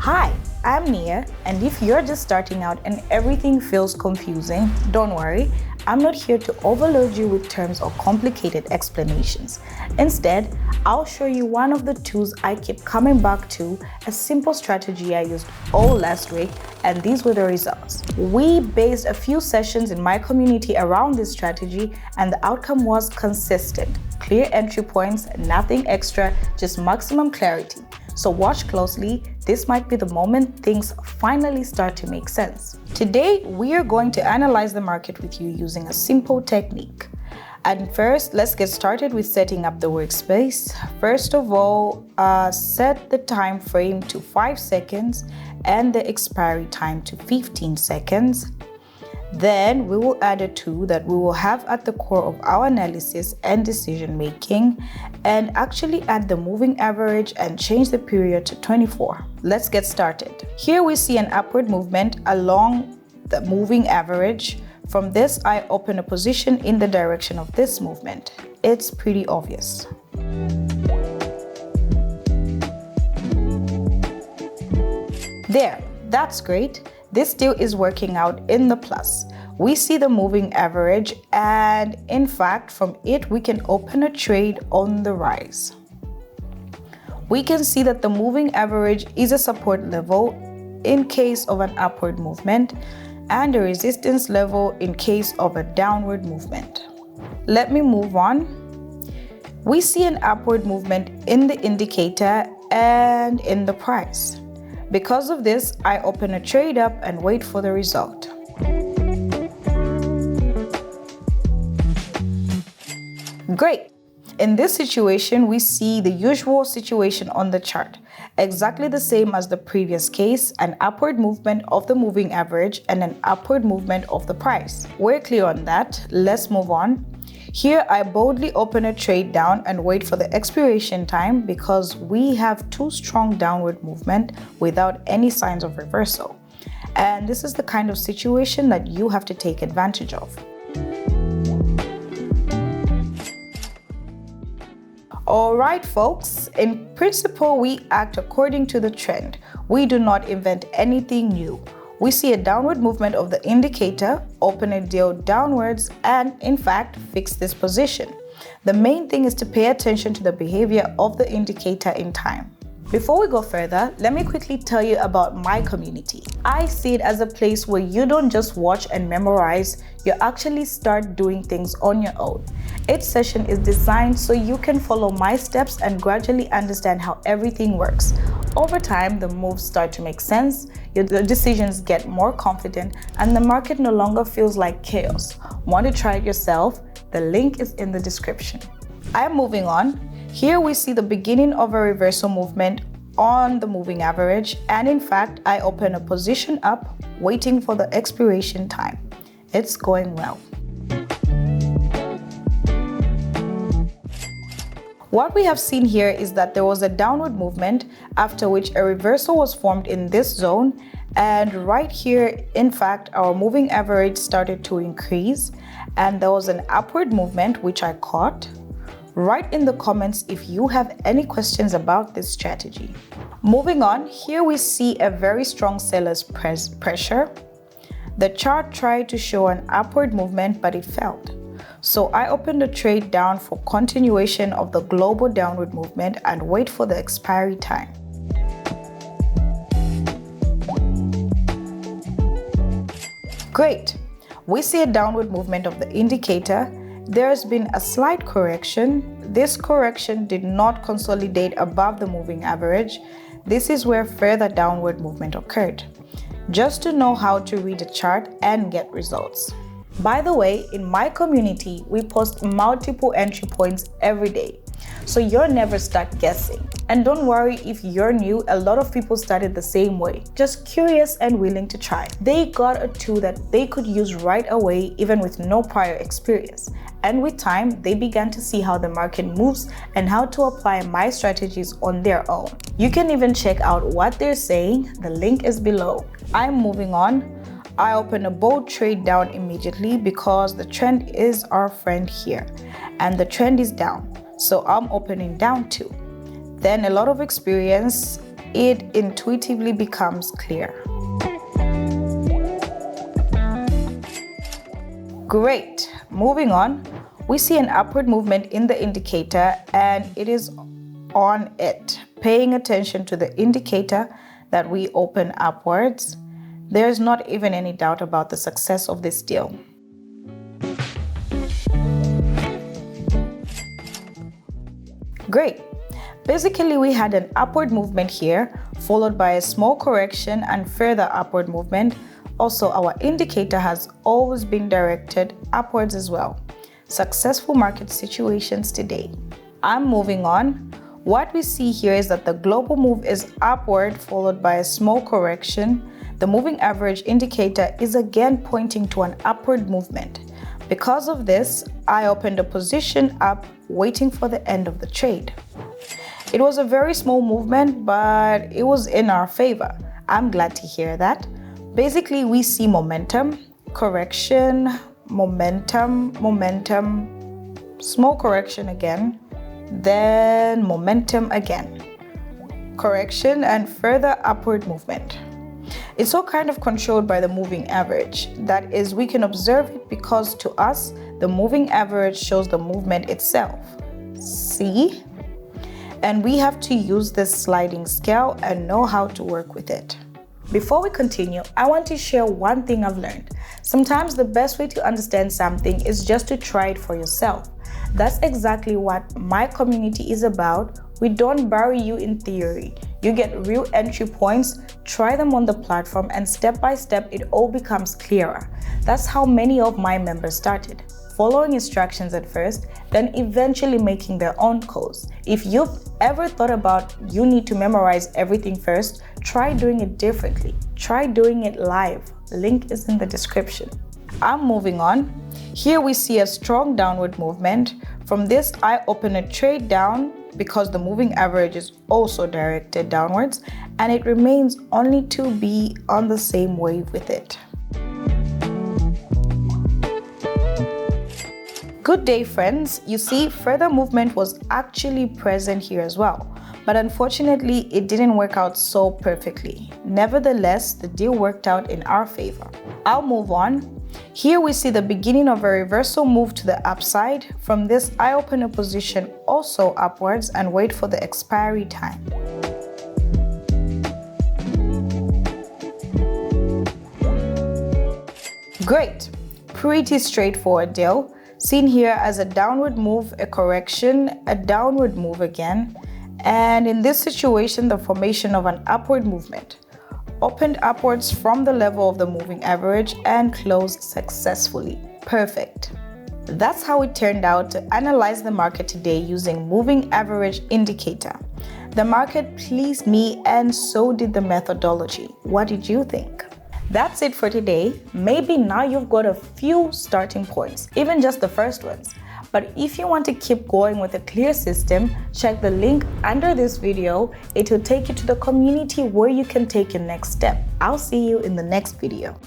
Hi, I'm Nia, and if you're just starting out and everything feels confusing, don't worry. I'm not here to overload you with terms or complicated explanations. Instead, I'll show you one of the tools I keep coming back to, a simple strategy I used all last week, and these were the results. We based a few sessions in my community around this strategy, and the outcome was consistent. Clear entry points, nothing extra, just maximum clarity. So watch closely, this might be the moment things finally start to make sense. Today, we are going to analyze the market with you using a simple technique. And first, let's get started with setting up the workspace. First of all, set the time frame to 5 seconds and the expiry time to 15 seconds. Then we will add a tool that we will have at the core of our analysis and decision making, and actually add the moving average and change the period to 24. Let's get started. Here we see an upward movement along the moving average. From this, I open a position in the direction of this movement. It's pretty obvious. There, that's great. This deal is working out in the plus. We see the moving average, and in fact, from it, we can open a trade on the rise. We can see that the moving average is a support level in case of an upward movement and a resistance level in case of a downward movement. Let me move on. We see an upward movement in the indicator and in the price. Because of this, I open a trade up and wait for the result. Great. In this situation, we see the usual situation on the chart. Exactly the same as the previous case, an upward movement of the moving average and an upward movement of the price. We're clear on that. Let's move on. Here, I boldly open a trade down and wait for the expiration time because we have two strong downward movement without any signs of reversal. And this is the kind of situation that you have to take advantage of. All right, folks, in principle, we act according to the trend. We do not invent anything new. We see a downward movement of the indicator, open a deal downwards, and in fact, fix this position. The main thing is to pay attention to the behavior of the indicator in time. Before we go further, let me quickly tell you about my community. I see it as a place where you don't just watch and memorize, you actually start doing things on your own. Each session is designed so you can follow my steps and gradually understand how everything works. Over time, the moves start to make sense, your decisions get more confident, and the market no longer feels like chaos. Want to try it yourself? The link is in the description. I am moving on. Here we see the beginning of a reversal movement on the moving average, and in fact, I open a position up, waiting for the expiration time. It's going well. What we have seen here is that there was a downward movement, after which a reversal was formed in this zone, and right here, in fact, our moving average started to increase, and there was an upward movement which I caught. Write in the comments if you have any questions about this strategy. Moving on, here we see a very strong seller's pressure. The chart tried to show an upward movement, but it failed. So I opened a trade down for continuation of the global downward movement and wait for the expiry time. Great. We see a downward movement of the indicator. There has been a slight correction. This correction did not consolidate above the moving average. This is where further downward movement occurred. Just to know how to read a chart and get results. By the way, in my community, we post multiple entry points every day, so you're never stuck guessing. And don't worry if you're new, a lot of people started the same way, just curious and willing to try. They got a tool that they could use right away, even with no prior experience. And with time, they began to see how the market moves and how to apply my strategies on their own. You can even check out what they're saying. The link is below. I'm moving on. I open a bold trade down immediately because the trend is our friend here and the trend is down. So I'm opening down too. Then a lot of experience it intuitively becomes clear. Great. Moving on, we see an upward movement in the indicator and it is on it. Paying attention to the indicator that we open upwards, there's not even any doubt about the success of this deal. Great. Basically, we had an upward movement here, followed by a small correction and further upward movement. Also, our indicator has always been directed upwards as well. Successful market situations today. I'm moving on. What we see here is that the global move is upward, followed by a small correction. The moving average indicator is again pointing to an upward movement. Because of this, I opened a position up, waiting for the end of the trade. It was a very small movement, but it was in our favor. I'm glad to hear that. Basically, we see momentum, correction, momentum, small correction again, then momentum again, correction and further upward movement. It's all kind of controlled by the moving average. That is, we can observe it because to us, the moving average shows the movement itself. See? And we have to use this sliding scale and know how to work with it. Before we continue, I want to share one thing I've learned. Sometimes the best way to understand something is just to try it for yourself. That's exactly what my community is about. We don't bury you in theory. You get real entry points, try them on the platform, and step by step, it all becomes clearer. That's how many of my members started. Following instructions at first, then eventually making their own calls. If you've ever thought about you need to memorize everything first, try doing it differently. Try doing it live. Link is in the description. I'm moving on. Here we see a strong downward movement. From this, I open a trade down because the moving average is also directed downwards and it remains only to be on the same wave with it. Good day, friends. You see, further movement was actually present here as well, but unfortunately, it didn't work out so perfectly. Nevertheless, the deal worked out in our favor. I'll move on. Here we see the beginning of a reversal move to the upside. From this, I open a position also upwards and wait for the expiry time. Great. Pretty straightforward deal. Seen here as a downward move, a correction, a downward move again, and in this situation, the formation of an upward movement. Opened upwards from the level of the moving average and closed successfully. Perfect. That's how it turned out to analyze the market today using moving average indicator. The market pleased me and so did the methodology. What did you think? That's it for today. Maybe now you've got a few starting points, even just the first ones. But if you want to keep going with a clear system, check the link under this video. It will take you to the community where you can take your next step. I'll see you in the next video.